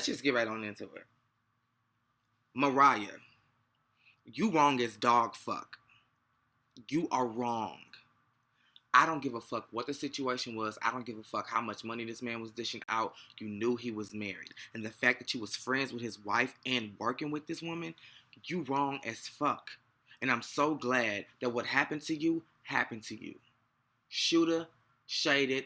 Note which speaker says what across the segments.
Speaker 1: let's just get right on into it. Mariah, you wrong as dog fuck. You are wrong. I don't give a fuck what the situation was. I don't give a fuck how much money this man was dishing out. You knew he was married. And the fact that you was friends with his wife and working with this woman, you wrong as fuck. And I'm so glad that what happened to you happened to you. Shooter, shaded,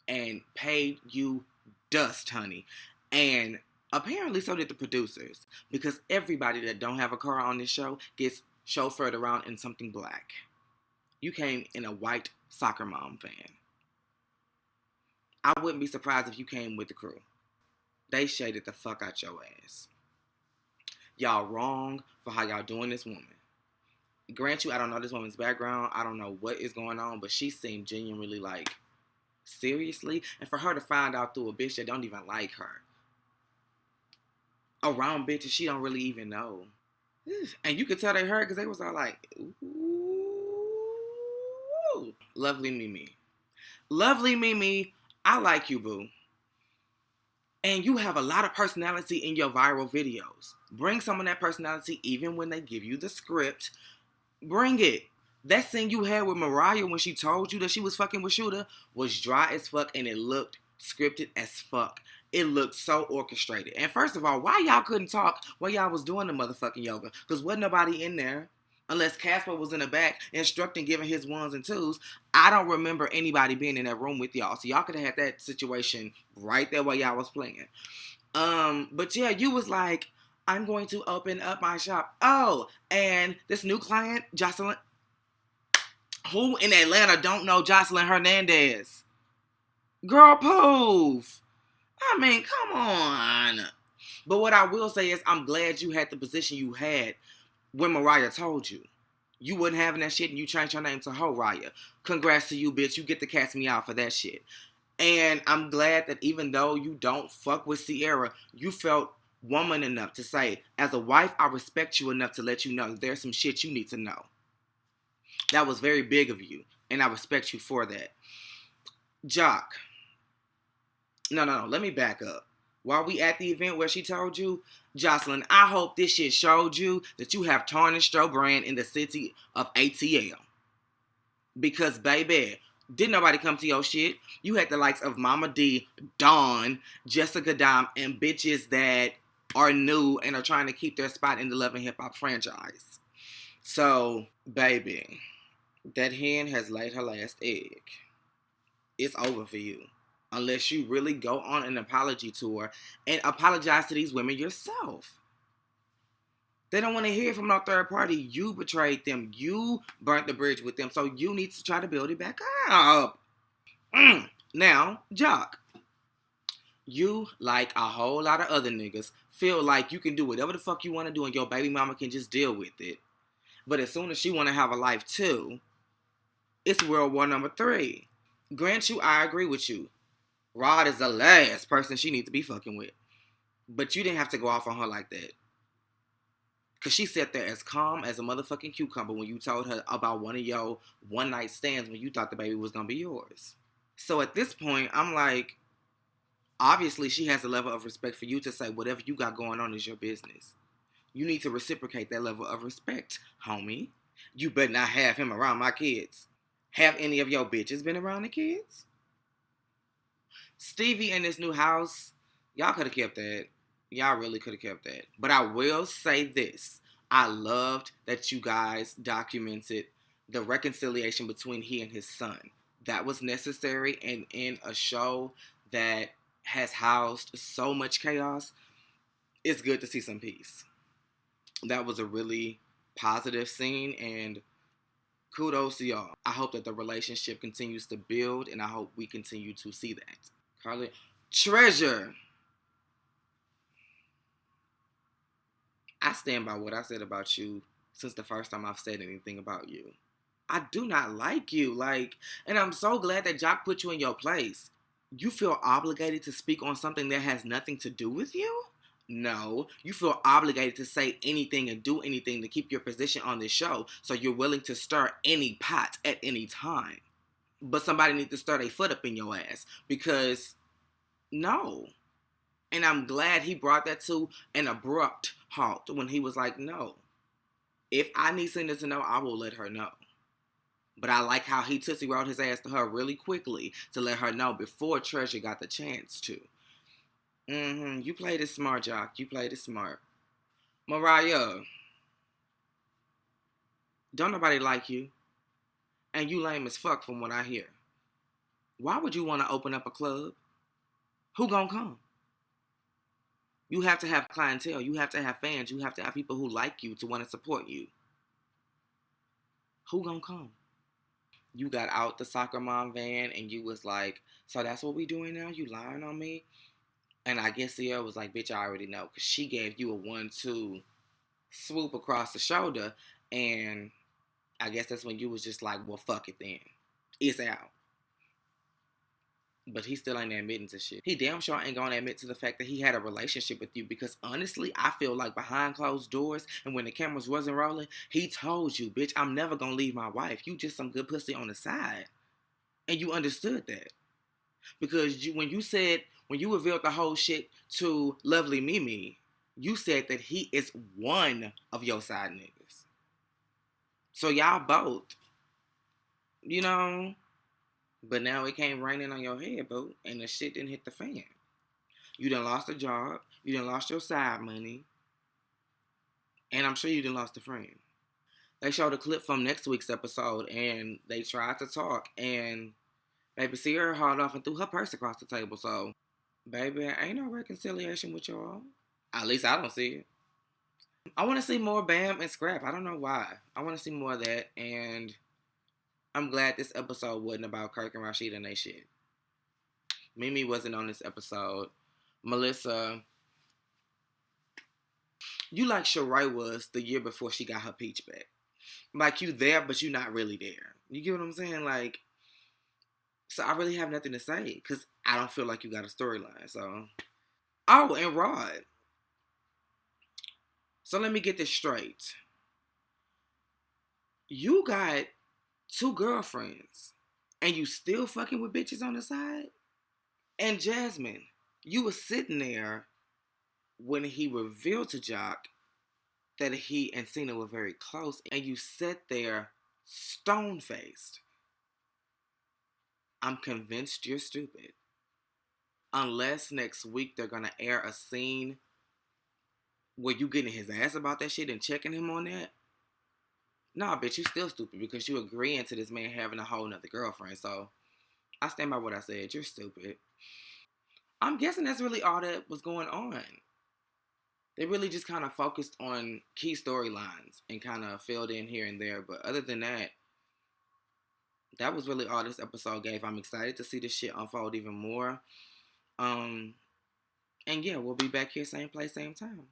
Speaker 1: and paid you dust, honey. And apparently so did the producers. Because everybody that don't have a car on this show gets chauffeured around in something black. You came in a white soccer mom van. I wouldn't be surprised if you came with the crew. They shaded the fuck out your ass. Y'all wrong for how y'all doing this woman. Grant you, I don't know this woman's background. I don't know what is going on, but she seemed genuinely like, seriously? And for her to find out through a bitch that don't even like her. Around bitches she don't really even know. And you could tell they heard because they was all like, ooh, lovely Mimi. Lovely Mimi, I like you, boo. And you have a lot of personality in your viral videos. Bring some of that personality even when they give you the script. Bring it. That scene you had with Mariah when she told you that she was fucking with Shooter was dry as fuck and it looked scripted as fuck. It looked so orchestrated. And first of all, why y'all couldn't talk while y'all was doing the motherfucking yoga? Because wasn't nobody in there. Unless Casper was in the back instructing, giving his ones and twos. I don't remember anybody being in that room with y'all. So y'all could have had that situation right there while y'all was playing. But yeah, you was like, I'm going to open up my shop. Oh, and this new client, Jocelyn. Who in Atlanta don't know Jocelyn Hernandez? Girl, poof. I mean, come on. But what I will say is I'm glad you had the position you had when Mariah told you. You wasn't having that shit and you changed your name to Horiah. Congrats to you, bitch. You get to cast me out for that shit. And I'm glad that even though you don't fuck with Sierra, you felt woman enough to say, as a wife, I respect you enough to let you know there's some shit you need to know. That was very big of you. And I respect you for that. Jock. No. Let me back up. While we at the event where she told you, Jocelyn, I hope this shit showed you that you have tarnished your brand in the city of ATL. Because, baby, didn't nobody come to your shit. You had the likes of Mama D, Dawn, Jessica Dime, and bitches that are new and are trying to keep their spot in the Love and Hip Hop franchise. So, baby, that hen has laid her last egg. It's over for you. Unless you really go on an apology tour and apologize to these women yourself. They don't want to hear from no third party. You betrayed them. You burnt the bridge with them. So you need to try to build it back up. Now, Jock. You, like a whole lot of other niggas, feel like you can do whatever the fuck you want to do and your baby mama can just deal with it. But as soon as she want to have a life too, it's World War number 3. Grant you, I agree with you. Rod is the last person she needs to be fucking with. But you didn't have to go off on her like that. Because she sat there as calm as a motherfucking cucumber when you told her about one of your one-night stands when you thought the baby was going to be yours. So at this point, I'm like, obviously she has a level of respect for you to say whatever you got going on is your business. You need to reciprocate that level of respect, homie. You better not have him around my kids. Have any of your bitches been around the kids? Stevie in this new house, y'all could have kept that. Y'all really could have kept that. But I will say this. I loved that you guys documented the reconciliation between he and his son. That was necessary, and in a show that has housed so much chaos, it's good to see some peace. That was a really positive scene, and kudos to y'all. I hope that the relationship continues to build, and I hope we continue to see that. Carly, Treasure. I stand by what I said about you since the first time I've said anything about you. I do not like you, and I'm so glad that Jock put you in your place. You feel obligated to speak on something that has nothing to do with you? No, you feel obligated to say anything and do anything to keep your position on this show, so you're willing to stir any pot at any time. But somebody needs to stir their foot up in your ass, because no. And I'm glad he brought that to an abrupt halt when he was like, no, if I need Cena to know, I will let her know. But I like how he Tootsie rolled his ass to her really quickly to let her know before Treasure got the chance to. You played it smart, Jock. You played it smart. Mariah, don't nobody like you. And you lame as fuck from what I hear. Why would you want to open up a club? Who gonna come? You have to have clientele. You have to have fans. You have to have people who like you to want to support you. Who gonna come? You got out the soccer mom van and you was like, so that's what we doing now? You lying on me? And I guess Sierra was like, bitch, I already know. Because she gave you a 1-2 swoop across the shoulder. And I guess that's when you was just like, well, fuck it then. It's out. But he still ain't admitting to shit. He damn sure ain't gonna admit to the fact that he had a relationship with you, because honestly, I feel like behind closed doors and when the cameras wasn't rolling, he told you, bitch, I'm never gonna leave my wife. You just some good pussy on the side. And you understood that. Because when you revealed the whole shit to Lovely Mimi, you said that he is one of your side niggas. So y'all both, you know. But now it came raining on your head, boo, and the shit didn't hit the fan. You done lost a job, you done lost your side money, and I'm sure you done lost a friend. They showed a clip from next week's episode, and they tried to talk, and baby Sierra hauled off and threw her purse across the table, so, baby, ain't no reconciliation with y'all. At least I don't see it. I want to see more Bam and Scrap. I don't know why. I want to see more of that, and I'm glad this episode wasn't about Kirk and Rashid and they shit. Mimi wasn't on this episode. Melissa, you like Sheree was the year before she got her peach back. Like, you there, but you not really there. You get what I'm saying? Like, so I really have nothing to say, because I don't feel like you got a storyline, so. Oh, and Rod. So let me get this straight. You got 2 girlfriends, and you still fucking with bitches on the side? And Jasmine, you were sitting there when he revealed to Jock that he and Cena were very close, and you sat there stone-faced. I'm convinced you're stupid. Unless next week they're gonna air a scene where you getting his ass about that shit and checking him on that. Nah, bitch, you still stupid because you agreeing to this man having a whole nother girlfriend. So I stand by what I said. You're stupid. I'm guessing that's really all that was going on. They really just kind of focused on key storylines and kind of filled in here and there. But other than that, that was really all this episode gave. I'm excited to see this shit unfold even more. And yeah, we'll be back here same place, same time.